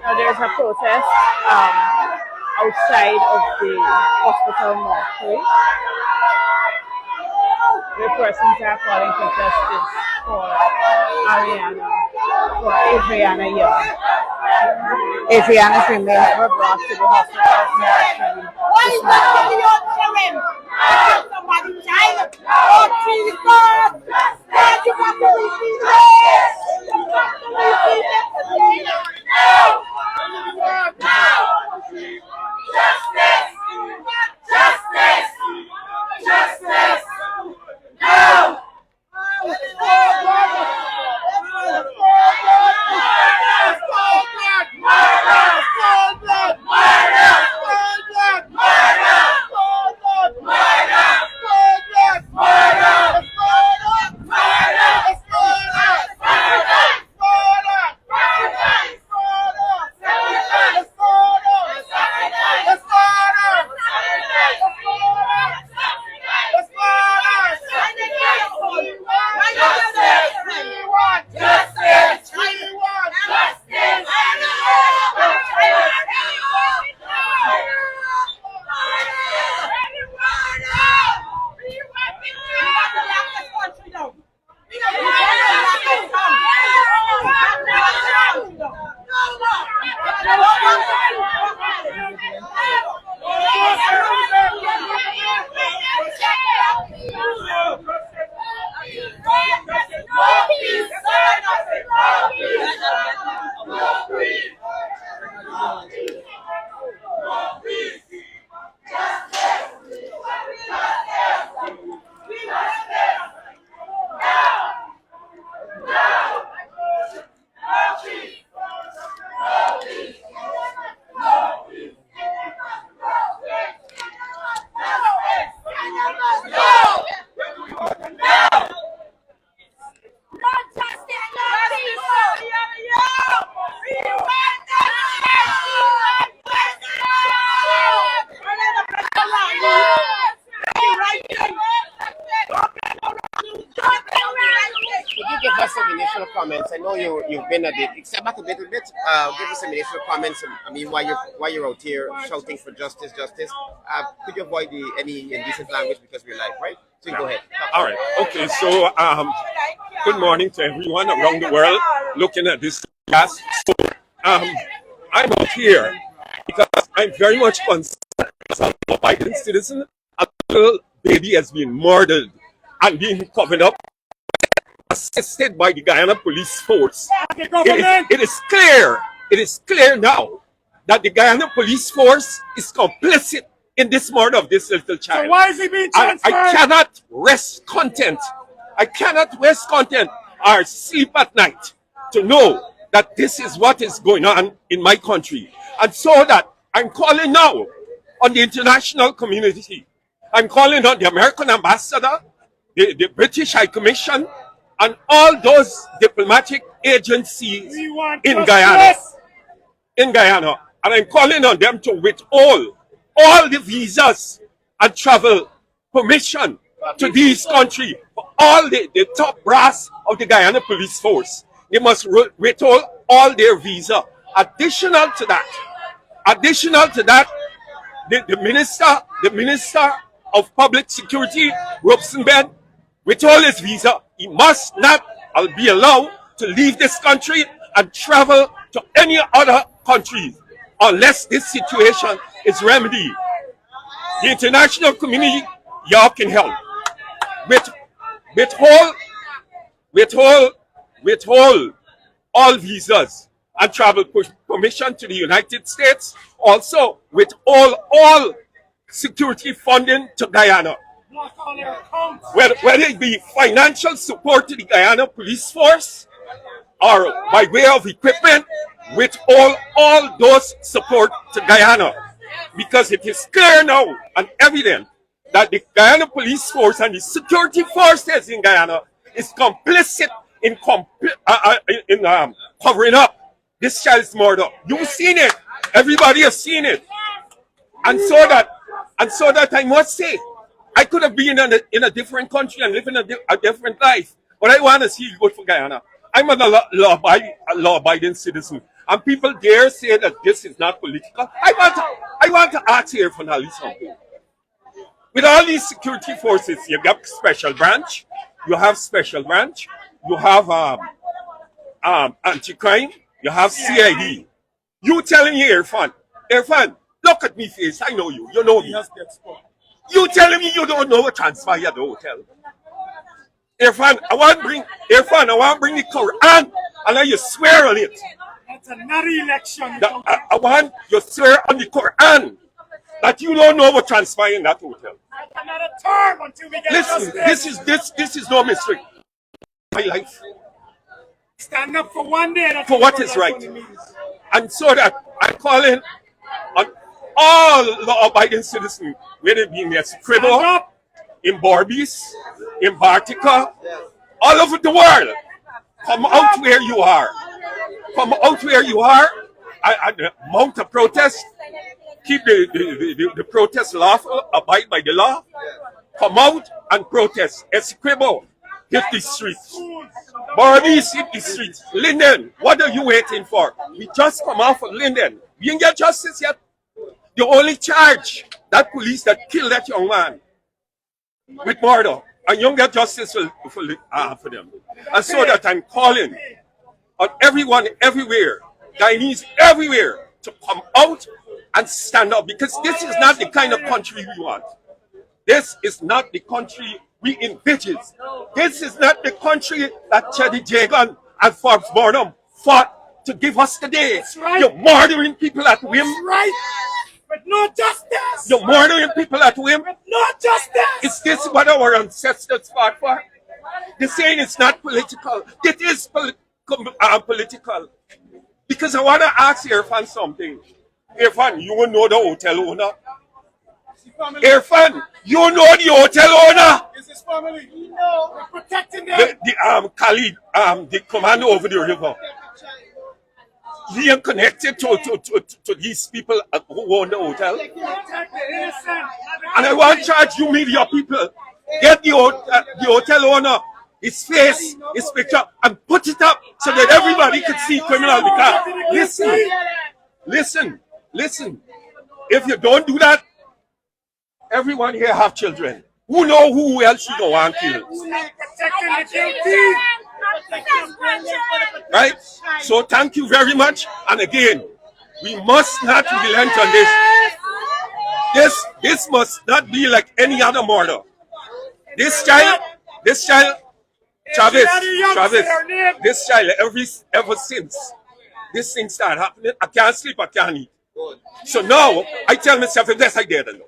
Now there's a protest outside of the hospital mortuary where persons are calling for justice for Adrianna Younge. Adrianna's remains were brought to the hospital mortuary this morning. Somebody child. Oh, Jesus! You got to receive it! You got to receive it today! Justice! Justice! Justice! No! Comments. I know you've been at it. Step back a little bit. Give us some initial comments. I mean, why you're out here shouting for justice. Could you avoid any indecent language because we're live, right? So you go ahead. All right. Okay. So good morning to everyone around the world looking at this class. So I'm out here because I'm very much concerned as a Biden citizen. A little baby has been murdered and being covered up, assisted by the Guyana police force. It is clear now that the Guyana police force is complicit in this murder of this little child. So why is he being transferred? I cannot rest content. I cannot rest content or sleep at night to know that this is what is going on in my country. And so that I'm calling now on the international community. I'm calling on the American ambassador, the British High Commission, and all those diplomatic agencies in Guyana. And I'm calling on them to withhold all the visas and travel permission to these countries for all the top brass of the Guyana police force. They must withhold all their visa. Additional to that, the minister of public security, Royston, with all his visa, he must not be allowed to leave this country and travel to any other countries unless this situation is remedied. The international community, y'all can help. Withhold all visas and travel permission to the United States. Also, withhold all security funding to Guyana. Whether it be financial support to the Guyana police force or by way of equipment, with all those support to Guyana. Because it is clear now and evident that the Guyana police force and the security forces in Guyana is complicit in covering up this child's murder. You've seen it. Everybody has seen it. And so that I must say, I could have been in a different country and living a different life. But I want to see you go for Guyana. I'm a law-abiding citizen. And people dare say that this is not political. I want to ask here for now something. With all these security forces, you got special branch, you have special branch, you have anti-crime, you have CID. You telling me, Irfan, look at me face, I know you, you know me. You telling me you don't know what transpired at the hotel. Irfan, I want to bring the Quran and then you swear on it. That's another election. I want you swear on the Quran that you don't know what transpired in that hotel. Another term until we get Listen, this is no mystery. My life stand up for one day. for what is right. And so that I'm calling on all law-abiding citizens, whether it be in Escribo, in Borbis, in Bartica, all over the world. Come out where you are. Come out where you are and mount a protest. Keep the protest lawful, abide by the law. Come out and protest. Escribo, hit the streets. Borbis, hit the streets. Linden, what are you waiting for? We just come off of Linden. We didn't get justice yet. The only charge, that police that killed that young man with murder, and you don't get justice for them. And so that I'm calling on everyone everywhere, Guyanese everywhere, to come out and stand up, because this is not the kind of country we want. This is not the country we envision. This is not the country that Chedi Jagan and Forbes Burnham fought to give us today. Right. You're murdering people at whim. Right. With no justice. You're murdering people at whim. With no justice. Is this what our ancestors fought for? They're saying it's not political. It is political. Because I want to ask Irfan something. Irfan, you will know the hotel owner. Irfan, you know the hotel owner. Is his family? We know. We're protecting them. The Khalid, the commander over the river. He is connected to these people who own the hotel. And I want to charge you media people. Get the hotel owner, his face, his picture, and put it up so that everybody can see criminal because listen. If you don't do that, everyone here have children. Who know who else you don't want killed? Right? So thank you very much. And again, we must not relent on this. This must not be like any other murder. This child, Travis, this child, ever since this thing started happening, I can't sleep, I can't eat. So now I tell myself, if this I did alone.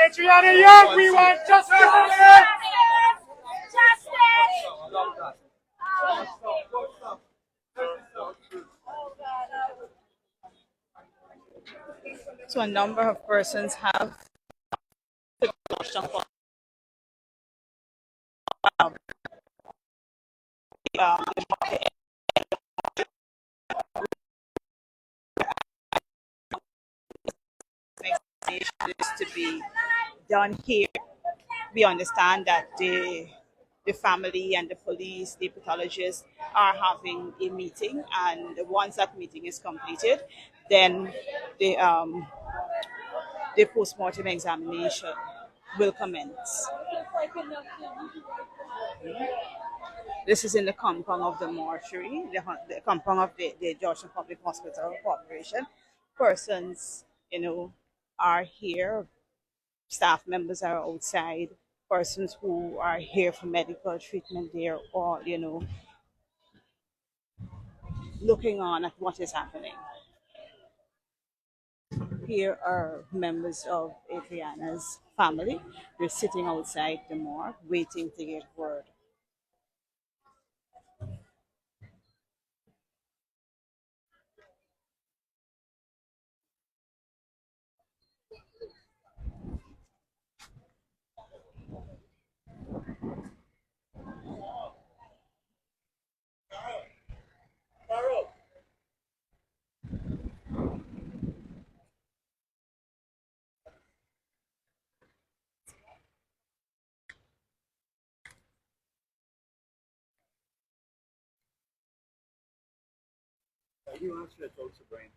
Adrianna Younge, we want justice. So a number of persons have is to be done here. We understand that the family and the police, the pathologists are having a meeting, and once that meeting is completed, then the post-mortem examination will commence. This is in the compound of the mortuary, the compound of the Georgia Public Hospital Corporation. Persons, are here. Staff members are outside. Persons who are here for medical treatment there, or looking on at what is happening. Here are members of Adrianna's family. They're sitting outside the morgue waiting to get word. You answer it also, Brian.